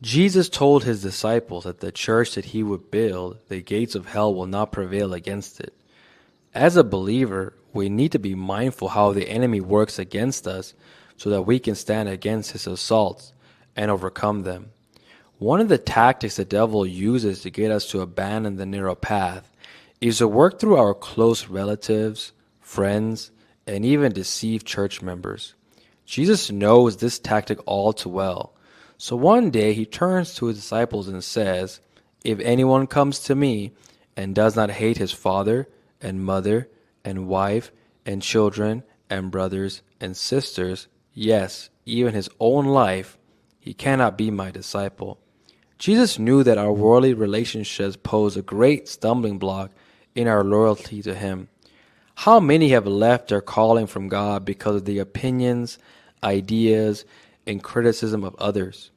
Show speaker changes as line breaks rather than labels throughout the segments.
Jesus told his disciples that the church that he would build, the gates of hell will not prevail against it. As a believer, we need to be mindful how the enemy works against us so that we can stand against his assaults and overcome them. One of the tactics the devil uses to get us to abandon the narrow path is to work through our close relatives, friends, and even deceive church members. Jesus knows this tactic all too well. So one day he turns to his disciples and says, "If anyone comes to me and does not hate his father and mother and wife and children and brothers and sisters, yes, even his own life, he cannot be my disciple." Jesus knew that our worldly relationships pose a great stumbling block in our loyalty to him. How many have left their calling from God because of the opinions, ideas, and criticism of others?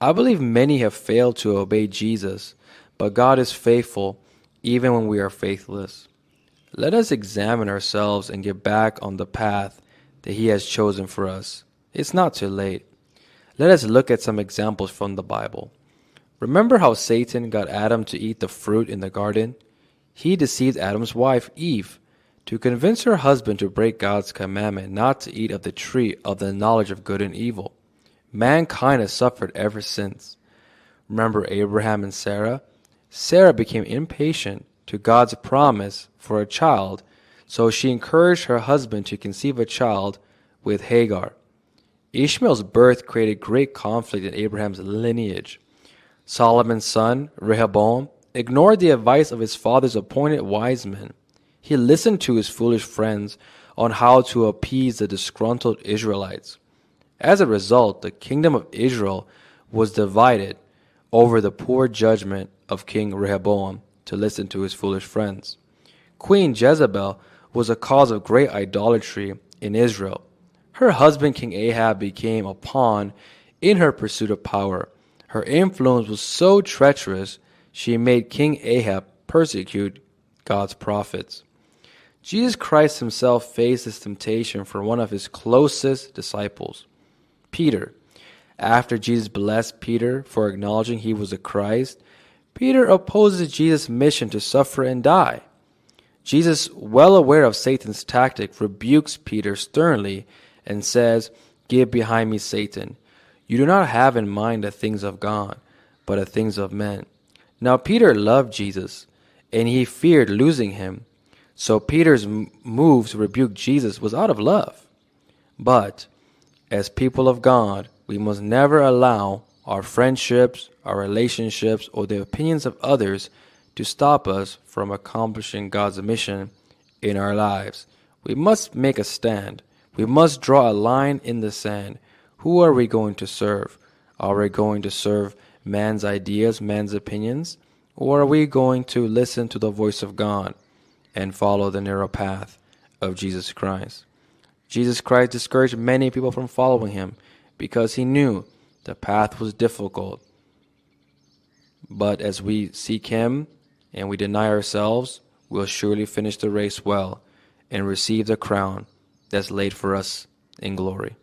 I believe many have failed to obey Jesus, but God is faithful even when we are faithless. Let us examine ourselves and get back on the path that he has chosen for us. It's not too late. Let us look at some examples from the Bible. Remember how Satan got Adam to eat the fruit in the garden? He deceived Adam's wife, Eve, to convince her husband to break God's commandment not to eat of the tree of the knowledge of good and evil. Mankind has suffered ever since. Remember Abraham and Sarah? Sarah became impatient to God's promise for a child, so she encouraged her husband to conceive a child with Hagar. Ishmael's birth created great conflict in Abraham's lineage. Solomon's son, Rehoboam, ignored the advice of his father's appointed wise men. He listened to his foolish friends on how to appease the disgruntled Israelites. As a result, the kingdom of Israel was divided over the poor judgment of King Rehoboam to listen to his foolish friends. Queen Jezebel was a cause of great idolatry in Israel. Her husband King Ahab became a pawn in her pursuit of power. Her influence was so treacherous, she made King Ahab persecute God's prophets. Jesus Christ himself faced this temptation for one of his closest disciples, Peter. After Jesus blessed Peter for acknowledging he was the Christ, Peter opposes Jesus' mission to suffer and die. Jesus, well aware of Satan's tactic, rebukes Peter sternly and says, "Get behind me, Satan. You do not have in mind the things of God, but the things of men." Now Peter loved Jesus, and he feared losing him. So Peter's move to rebuke Jesus was out of love. But as people of God, we must never allow our friendships, our relationships, or the opinions of others to stop us from accomplishing God's mission in our lives. We must make a stand. We must draw a line in the sand. Who are we going to serve? Are we going to serve man's ideas, man's opinions? Or are we going to listen to the voice of God and follow the narrow path of Jesus Christ? Jesus Christ discouraged many people from following him because he knew the path was difficult. But as we seek him and we deny ourselves, we'll surely finish the race well and receive the crown that's laid for us in glory.